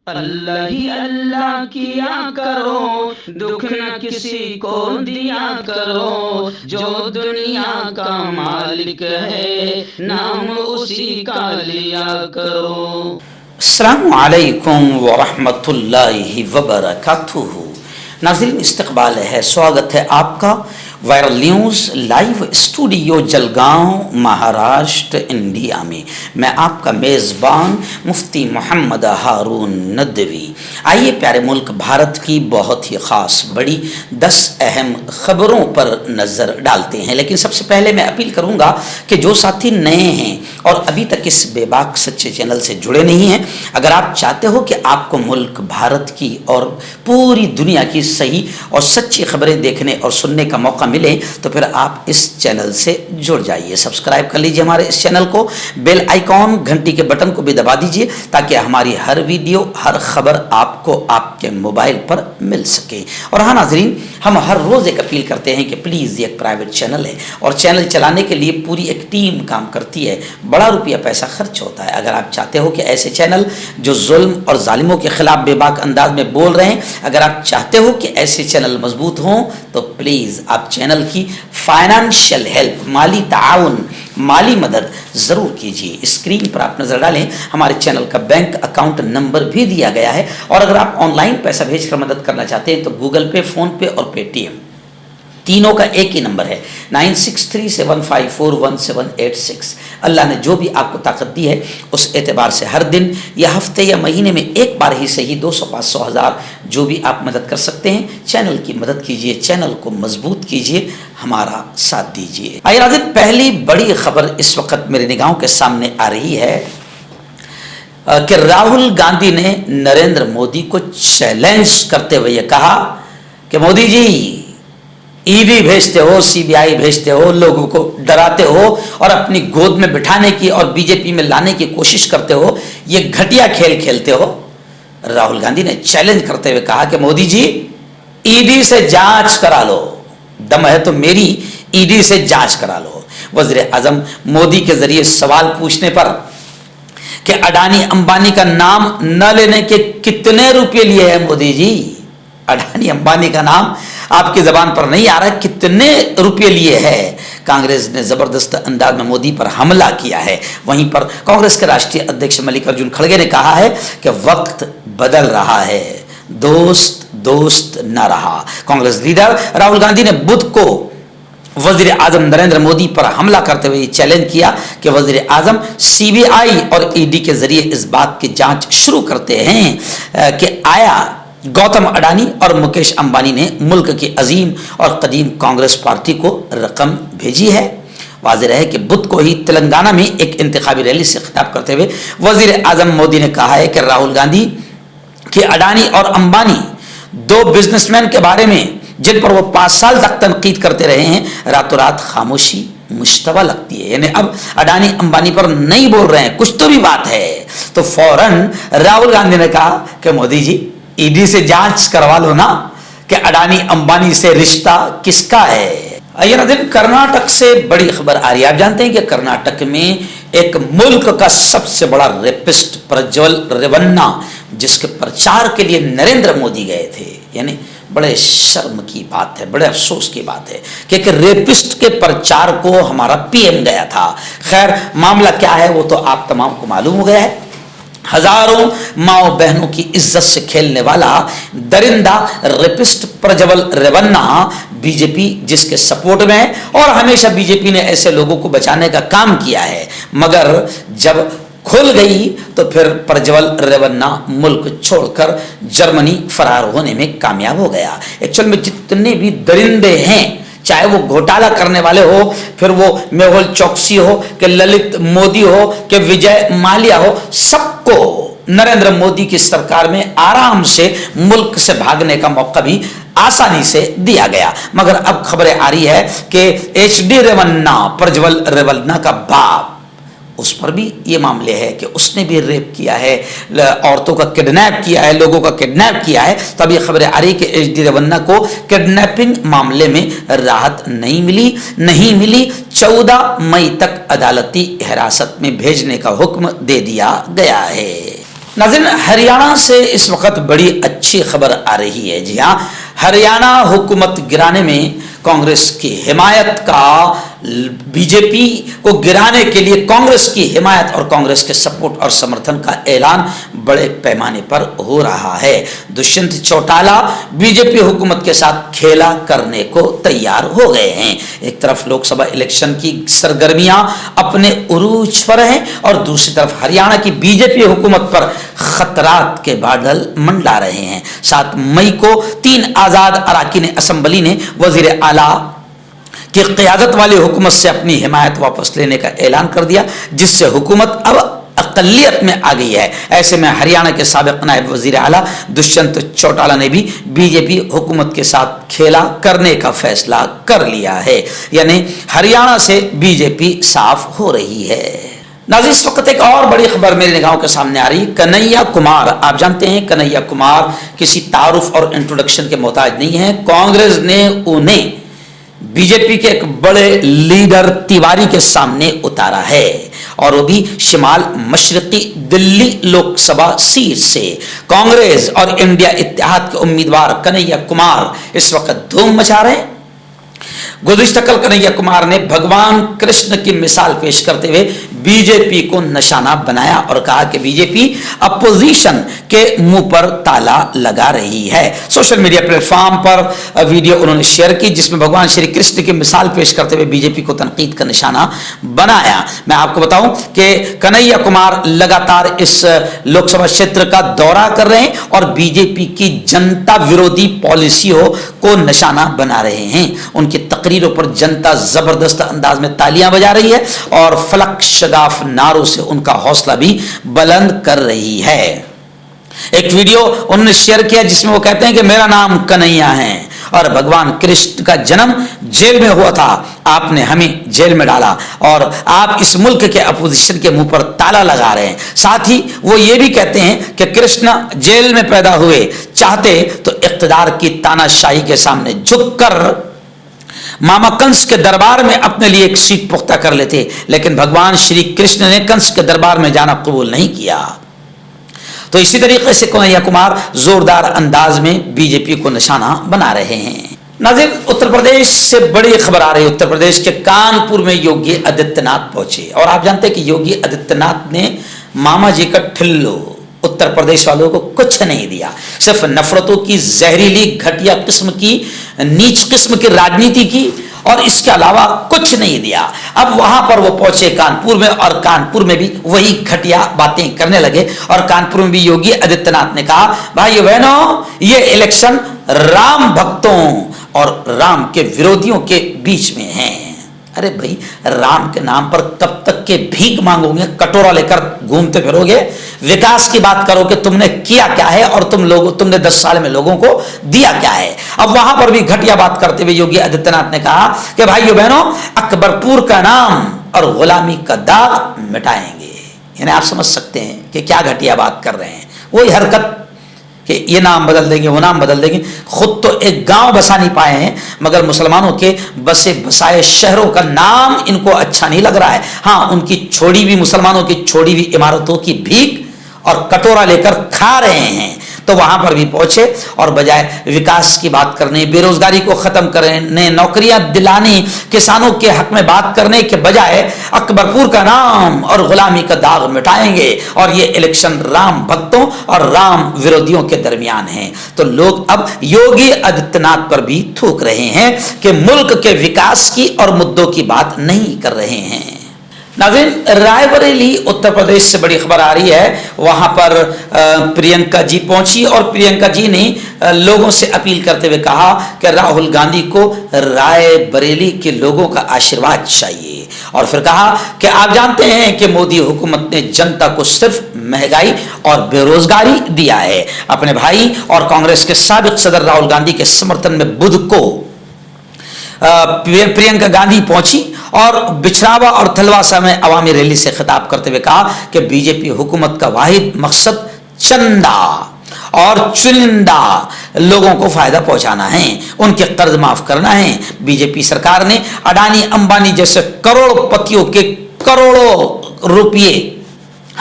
अल्लाह ही अल्लाह किया करो, दुख न किसी को दिया करो, जो दुनिया का मालिक है नाम उसी का लिया करो। अस्सलामु अलैकुम वरहमतुल्लाहि वबरकातुहू। नाज़रीन, इस्तकबाल है, स्वागत है आपका viral news live studio Jalgaon Maharashtra India में। मैं आपका मेज़बान मुफ्ती मोहम्मद हारून नदवी। आइए प्यारे मुल्क भारत की बहुत ही ख़ास बड़ी 10 अहम ख़बरों पर नज़र डालते हैं। लेकिन सबसे पहले मैं अपील करूँगा कि जो साथी नए हैं और अभी तक इस बेबाक सच्चे चैनल से जुड़े नहीं हैं, अगर आप चाहते हो कि आपको मुल्क भारत की और पूरी दुनिया की सही और सच्ची खबरें देखने और सुनने का मौका मिले, तो फिर आप इस चैनल से जुड़ जाइए। सब्सक्राइब कर लीजिए हमारे इस चैनल को, बेल आइकॉन घंटी के बटन को भी दबा दीजिए ताकि हमारी हर वीडियो हर खबर आपको आपके मोबाइल पर मिल सके। और हाँ नाजरीन, हम हर रोज़ एक अपील करते हैं कि प्लीज़ ये एक प्राइवेट चैनल है और चैनल चलाने के लिए पूरी एक टीम काम करती है, बड़ा रुपया पैसा खर्च होता है। अगर आप चाहते हो कि ऐसे चैनल जो जुल्म और जालिमों के खिलाफ बेबाक अंदाज में बोल रहे हैं, अगर आप चाहते हो कि ऐसे चैनल मजबूत हों, तो प्लीज़ आप चैनल की फाइनेंशियल हेल्प, माली ताउन, माली मदद ज़रूर कीजिए। स्क्रीन पर आप नज़र डालें, हमारे चैनल का बैंक अकाउंट नंबर भी दिया गया है। और अगर आप ऑनलाइन पैसा भेजकर मदद करना चाहते हैं तो गूगल पे, फ़ोन पे और पेटीएम तीनों का एक ही नंबर है 9637541786। अल्लाह ने जो भी आपको ताकत दी है उस एतबार से हर दिन या हफ्ते या महीने में एक बार ही सही 200, 500, 1000 जो भी आप मदद कर सकते हैं, चैनल की मदद कीजिए, चैनल को मजबूत कीजिए, हमारा साथ दीजिए। आइए नाज़रीन, पहली बड़ी खबर इस वक्त मेरे निगाहों के सामने आ रही है कि राहुल गांधी ने नरेंद्र मोदी को चैलेंज करते हुए ये कहा कि मोदी जी, ईडी भेजते हो, सीबीआई भेजते हो, लोगों को डराते हो और अपनी गोद में बिठाने की और बीजेपी में लाने की कोशिश करते हो, ये घटिया खेल खेलते हो। राहुल गांधी ने चैलेंज करते हुए कहा कि मोदी जी, ईडी से जांच करा लो, दम है तो मेरी ईडी से जांच करा लो। वज़ीर आज़म मोदी के जरिए सवाल पूछने पर कि अडानी अंबानी का नाम न लेने के कितने रुपये लिए हैं मोदी जी, अडानी अंबानी का नाम आपकी जबान पर नहीं आ रहा, कितने रुपये लिए हैं, कांग्रेस ने जबरदस्त अंदाज में मोदी पर हमला किया है। वहीं पर कांग्रेस के राष्ट्रीय अध्यक्ष मल्लिकार्जुन खड़गे ने कहा है कि वक्त बदल रहा है, दोस्त दोस्त न रहा। कांग्रेस लीडर राहुल गांधी ने बुध को वजीर आजम नरेंद्र मोदी पर हमला करते हुए चैलेंज किया कि वजीर आजम सीबीआई और ईडी के जरिए इस बात की जांच शुरू करते हैं कि आया गौतम अडानी और मुकेश अंबानी ने मुल्क की अजीम और कदीम कांग्रेस पार्टी को रकम भेजी है। वाज़ेह है कि बुध को ही तेलंगाना में एक इंतखाबी रैली से खिताब करते हुए वजीर आजम मोदी ने कहा है कि राहुल गांधी कि अडानी और अंबानी दो बिजनेसमैन के बारे में जिन पर वो 5 साल तक तनकीद करते रहे हैं, रातों रात खामोशी मुश्तबा लगती है। यानी अब अडानी अंबानी पर नहीं बोल रहे हैं, कुछ तो भी बात है। तो फौरन राहुल गांधी ने कहा कि मोदी जी, ईडी से जांच करवा लो ना कि अडानी अंबानी से रिश्ता किसका है। आइए ना दिन, कर्नाटक से बड़ी खबर आ रही है। आप जानते हैं कि कर्नाटक में एक मुल्क का सबसे बड़ा रेपिस्ट प्रज्वल रेवन्ना, जिसके प्रचार के लिए नरेंद्र मोदी गए थे, यानी बड़े शर्म की बात है, बड़े अफसोस की बात है कि एक रेपिस्ट के प्रचार को हमारा पीएम गया था। खैर, मामला क्या है वो तो आप तमाम को मालूम हो गया है। हजारों माओ बहनों की इज्जत से खेलने वाला दरिंदा रेपिस्ट प्रज्वल रेवन्ना बीजेपी जिसके सपोर्ट में है और हमेशा बीजेपी ने ऐसे लोगों को बचाने का काम किया है, मगर जब खुल गई तो फिर प्रज्वल रेवन्ना मुल्क छोड़कर जर्मनी फरार होने में कामयाब हो गया। एक्चुअल में जितने भी दरिंदे हैं, चाहे वो घोटाला करने वाले हो, फिर वो मेहुल चौकसी हो कि ललित मोदी हो कि विजय माल्या हो, सबको नरेंद्र मोदी की सरकार में आराम से मुल्क से भागने का मौका भी आसानी से दिया गया। मगर अब खबरें आ रही है कि एचडी रेवन्ना, प्रज्वल रेवन्ना का बाप, उस पर भी ये मामले है कि उसने भी रेप किया है, औरतों का किडनैप किया है, लोगों का किडनैप किया है। तब ये खबरें आ रही कि एचडी रेवन्ना को किडनैपिंग मामले में राहत नहीं मिली। 14 मई तक अदालती हिरासत में भेजने का हुक्म दे दिया गया है। नाज़रीन, हरियाणा से इस वक्त बड़ी अच्छी खबर आ रही है। जी हाँ, हरियाणा हुकूमत गिराने में कांग्रेस की हिमायत का, बीजेपी को गिराने के लिए कांग्रेस की हिमायत और कांग्रेस के सपोर्ट और समर्थन का ऐलान बड़े पैमाने पर हो रहा है। दुष्यंत चौटाला बीजेपी हुकूमत के साथ खेला करने को तैयार हो गए हैं। एक तरफ लोकसभा इलेक्शन की सरगर्मियां अपने उरूज पर हैं और दूसरी तरफ हरियाणा की बीजेपी हुकूमत पर खतरात के बादल मंडरा रहे हैं। 7 मई को 3 आजाद अरकान असेंबली ने वजीर आला की क़यादत वाली हुकूमत से अपनी हिमायत वापस लेने का ऐलान कर दिया, जिससे हुकूमत अब अक़लियत में आ गई है। ऐसे में हरियाणा के साबिक़ नायब वज़ीर आला दुष्यंत चौटाला ने भी बीजेपी हुकूमत के साथ खेला करने का फैसला कर लिया है, यानी हरियाणा से बीजेपी साफ हो रही है। नाज़रीन, इस वक्त एक और बड़ी खबर मेरी निगाहों के सामने आ रही। कन्हैया कुमार, आप जानते हैं कन्हैया कुमार किसी तारुफ और इंट्रोडक्शन के मोहताज नहीं है। कांग्रेस ने उन्हें बीजेपी के एक बड़े लीडर तिवारी के सामने उतारा है, और वो भी शिमाल मशरकी दिल्ली लोकसभा सीट से। कांग्रेस और इंडिया इत्तेहाद के उम्मीदवार कन्हैया कुमार इस वक्त धूम मचा रहे हैं। गुज़िश्ता कल कन्हैया कुमार ने भगवान कृष्ण की मिसाल पेश करते हुए बीजेपी को निशाना बनाया और कहा कि बीजेपी अपोजिशन के मुंह पर ताला लगा रही है। सोशल मीडिया प्लेटफॉर्म पर वीडियो उन्होंने शेयर की, जिसमें भगवान श्री कृष्ण की मिसाल पेश करते हुए बीजेपी को तनकीद का निशाना बनाया। मैं आपको बताऊं कि कन्हैया कुमार लगातार इस लोकसभा क्षेत्र का दौरा कर रहे हैं और बीजेपी की जनता विरोधी पॉलिसियों को निशाना बना रहे हैं। उनकी तकरीरों पर जनता जबरदस्त अंदाज में तालियां बजा रही है और फलक शगाफ नारों से उनका हौसला भी बुलंद कर रही है। एक वीडियो उन्होंने शेयर किया जिसमें वो कहते हैं कि मेरा नाम कन्हैया है और भगवान कृष्ण का जन्म जेल में हुआ था, आपने हमें जेल में डाला और आप इस मुल्क के अपोजिशन के मुंह पर ताला लगा रहे हैं। साथ ही वो ये भी कहते हैं कि कृष्ण जेल में पैदा हुए, चाहते तो इख्तिदार की तानाशाही के सामने झुककर मामा कंस के दरबार में अपने लिए एक सीट पुख्ता कर लेते, लेकिन भगवान श्री कृष्ण ने कंस के दरबार में जाना कबूल नहीं किया। तो इसी तरीके से कन्हैया कुमार जोरदार अंदाज में बीजेपी को निशाना बना रहे हैं। नाज़रीन, उत्तर प्रदेश से बड़ी खबर आ रही है। उत्तर प्रदेश के कानपुर में योगी आदित्यनाथ पहुंचे और आप जानते हैं कि योगी आदित्यनाथ ने मामा जी का ठिल्लो उत्तर प्रदेश वालों को कुछ नहीं दिया, सिर्फ नफरतों की जहरीली घटिया किस्म की, नीच किस्म की राजनीति की और इसके अलावा कुछ नहीं दिया। अब वहां पर वो पहुंचे कानपुर में और कानपुर में भी वही घटिया बातें करने लगे और कानपुर में भी योगी आदित्यनाथ ने कहा, भाइयों बहनों, ये इलेक्शन राम भक्तों और राम के विरोधियों के बीच में है। अरे भाई, राम के नाम पर कब तक के भीख मांगोगे, कटोरा लेकर घूमते फिरोगे? विकास की बात करो कि तुमने किया क्या है और तुमने 10 साल में लोगों को दिया क्या है। अब वहां पर भी घटिया बात करते हुए योगी आदित्यनाथ ने कहा कि भाइयों बहनों, अकबरपुर का नाम और गुलामी का दाग मिटाएंगे। यानी आप समझ सकते हैं कि क्या घटिया बात कर रहे हैं। वही हरकत कि ये नाम बदल देंगे, वो नाम बदल देंगे। खुद तो एक गांव बसा नहीं पाए हैं, मगर मुसलमानों के बसे बसाए शहरों का नाम इनको अच्छा नहीं लग रहा है। हाँ, उनकी छोड़ी हुई, मुसलमानों की छोड़ी हुई इमारतों की भीख और कटोरा लेकर खा रहे हैं। तो वहां पर भी पहुंचे और बजाय विकास की बात करने, बेरोजगारी को खत्म करने, नौकरियां दिलाने, किसानों के हक में बात करने के बजाय अकबरपुर का नाम और गुलामी का दाग मिटाएंगे और ये इलेक्शन राम भक्तों और राम विरोधियों के दरमियान है। तो लोग अब योगी आदित्यनाथ पर भी थूक रहे हैं कि मुल्क के विकास की और मुद्दों की बात नहीं कर रहे हैं। नाज़रीन, रायबरेली उत्तर प्रदेश से बड़ी खबर आ रही है। वहां पर प्रियंका जी पहुंची और प्रियंका जी ने लोगों से अपील करते हुए कहा कि राहुल गांधी को रायबरेली के लोगों का आशीर्वाद चाहिए और फिर कहा कि आप जानते हैं कि मोदी हुकूमत ने जनता को सिर्फ महंगाई और बेरोजगारी दिया है। अपने भाई और कांग्रेस के साबिक सदर राहुल गांधी के समर्थन में बुध को प्रियंका गांधी पहुंची और बिछरावा और थलवासा में अवामी रैली से खिताब करते हुए कहा कि बीजेपी हुकूमत का वाहिद मकसद चंदा और चुनिंदा लोगों को फायदा पहुंचाना है, उनके कर्ज माफ करना है। बीजेपी सरकार ने अडानी अंबानी जैसे करोड़पतियों के करोड़ों रुपये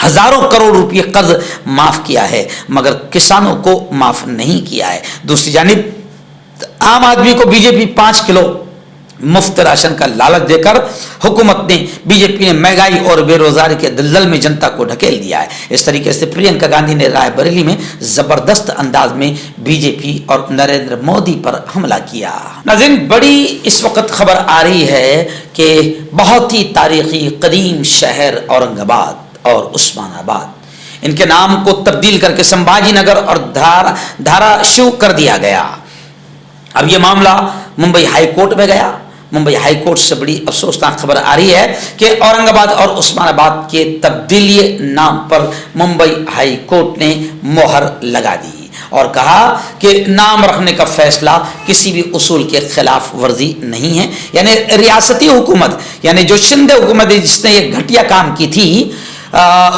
हजारों करोड़ रुपए कर्ज माफ किया है, मगर किसानों को माफ नहीं किया है। दूसरी जानिब आम आदमी को बीजेपी 5 किलो मुफ्त राशन का लालच देकर बीजेपी ने महंगाई और बेरोजगारी के दलदल में जनता को ढकेल दिया है। इस तरीके से प्रियंका गांधी ने रायबरेली में जबरदस्त अंदाज में बीजेपी और नरेंद्र मोदी पर हमला किया। नाज़रीन, बड़ी इस वक्त खबर आ रही है कि बहुत ही तारीखी कदीम शहर औरंगाबाद और उस्मानाबाद, इनके नाम को तब्दील करके संभाजी नगर और धाराशिव कर दिया गया। अब यह मामला मुंबई हाई कोर्ट में गया। मुंबई हाई कोर्ट से बड़ी अफसोसनाक खबर आ रही है कि औरंगाबाद और उस्मानाबाद के तब्दीली नाम पर मुंबई हाई कोर्ट ने मोहर लगा दी और कहा कि नाम रखने का फैसला किसी भी उसूल के खिलाफ वर्जी नहीं है। यानी रियासती हुकूमत, यानी जो शिंदे हुकूमत जिसने ये घटिया काम की थी,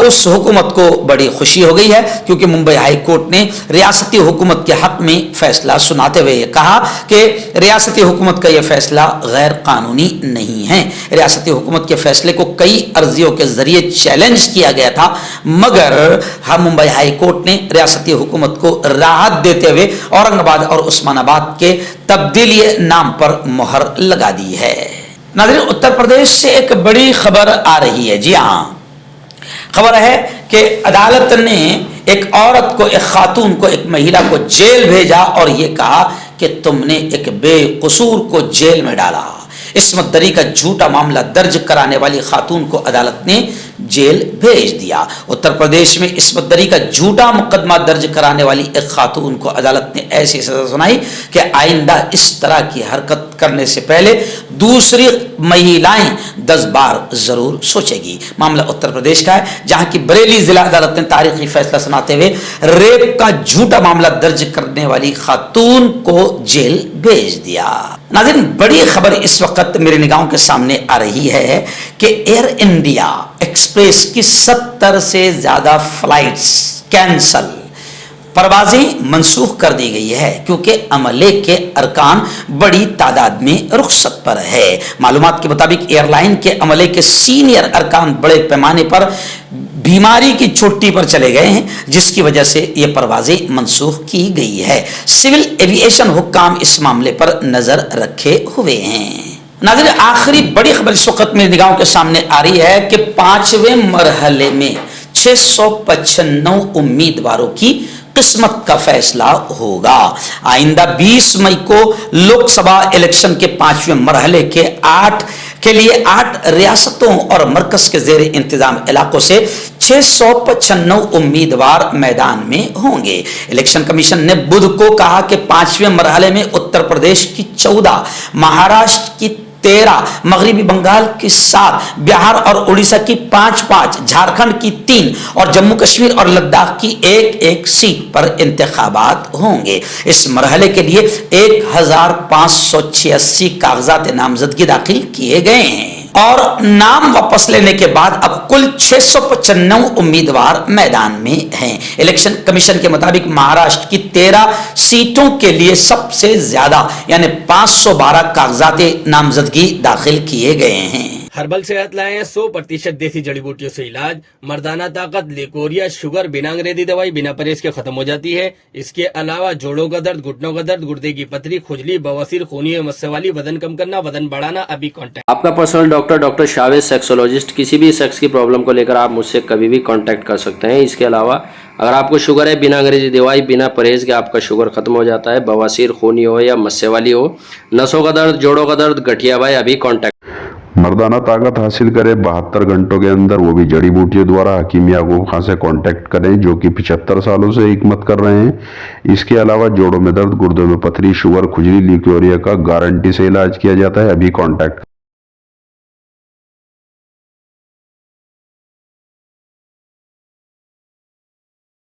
उस हुकूमत को बड़ी खुशी हो गई है, क्योंकि मुंबई हाई कोर्ट ने रियासती हुकूमत के हक में फैसला सुनाते हुए कहा कि रियासती हुकूमत का यह फैसला गैर कानूनी नहीं है। रियासती हुकूमत के फैसले को कई अर्जियों के जरिए चैलेंज किया गया था, मगर मुंबई हाई कोर्ट ने रियासती हुकूमत को राहत देते हुए औरंगाबाद और उस्मानाबाद के तब्दीली नाम पर मोहर लगा दी है। नाज़रीन, उत्तर प्रदेश से एक बड़ी खबर आ रही है। जी हाँ, खबर है कि अदालत ने एक औरत को, एक खातून को, एक महिला को जेल भेजा और यह कहा कि तुमने एक बेकसूर को जेल में डाला। इस्मत दरी का झूठा मामला दर्ज कराने वाली खातून को अदालत ने जेल भेज दिया। उत्तर प्रदेश में इस्मत दरी का झूठा मुकदमा दर्ज कराने वाली एक खातून को अदालत ने ऐसी सजा सुनाई कि आइंदा इस तरह की हरकत करने से पहले दूसरी महिलाएं 10 बार जरूर सोचेगी। मामला उत्तर प्रदेश का है, जहां की बरेली जिला अदालत ने तारीखी फैसला सुनाते हुए रेप का झूठा मामला दर्ज करने वाली खातून को जेल भेज दिया। नाज़रीन, बड़ी खबर इस वक्त मेरे निगाहों के सामने आ रही है कि एयर इंडिया एक्सप्रेस की 70 से ज्यादा फ्लाइट्स कैंसल, परवाजें मंसूख कर दी गई है, क्योंकि अमले के अरकान बड़ी तादाद में रुखसत पर है। मालूमात के मुताबिक एयरलाइन के अमले के सीनियर अरकान बड़े पैमाने पर बीमारी की छुट्टी पर चले गए हैं, जिसकी वजह से यह परवाजें मंसूख की गई है। सिविल एविएशन हुक्काम इस मामले पर नजर रखे हुए हैं। नाज़रीन, आखिरी बड़ी खबर इस वक्त मेरी निगाहों के सामने आ रही है कि 5वें मरहले में 695 उम्मीदवारों की किस्मत का फैसला होगा। आइंदा 20 मई को लोकसभा इलेक्शन के 5वें मरहले के लिए 8 रियासतों और मरकज के जेर इंतजाम इलाकों से 695 उम्मीदवार मैदान में होंगे। इलेक्शन कमीशन ने बुध को कहा कि 5वें मरहले में उत्तर प्रदेश की 14, महाराष्ट्र की 13, मगरिबी बंगाल की 7, बिहार और उड़ीसा की 5-5, झारखंड की 3 और जम्मू कश्मीर और लद्दाख की 1-1 सीट पर इंतखाबात होंगे। इस मरहले के लिए 1586 कागजात नामजदगी दाखिल किए गए हैं और नाम वापस लेने के बाद अब कुल 695 उम्मीदवार मैदान में हैं। इलेक्शन कमीशन के मुताबिक महाराष्ट्र की 13 सीटों के लिए सबसे ज्यादा यानी 512 कागजात नामजदगी दाखिल किए गए हैं। हर्बल सेहत लाए हैं 100% देसी जड़ी बूटियों से इलाज। मर्दाना ताकत, लिकोरिया, शुगर, बिना अंग्रेजी दवाई, बिना परहेज के खत्म हो जाती है। इसके अलावा जोड़ों का दर्द, घुटनों का दर्द, गुर्दे की पथरी, खुजली, बवासीर, खूनी मस्से वाली, वजन कम करना, वजन बढ़ाना, अभी कॉन्टैक्ट। आपका पर्सनल डॉक्टर शावेज सेक्सोलॉजिस्ट। किसी भी सेक्स की प्रॉब्लम को लेकर आप मुझसे कभी भी कांटेक्ट कर सकते हैं। इसके अलावा अगर आपको शुगर है, बिना अंग्रेजी दवाई, बिना परहेज के आपका शुगर खत्म हो जाता है, बवासीर, खूनी हो या मस्से वाली हो, नसों का दर्द, जोड़ों का दर्द, गठिया भाई, अभी कॉन्टैक्ट। मर्दाना ताकत हासिल करें 72 घंटों के अंदर, वो भी जड़ी बूटियों द्वारा। हकीम याकूब खान से कांटेक्ट करें, जो कि 75 सालों से हिकमत कर रहे हैं। इसके अलावा जोड़ों में दर्द, गुर्दों में पथरी, शुगर, खुजली, लिकोरिया का गारंटी से इलाज किया जाता है। अभी कांटेक्ट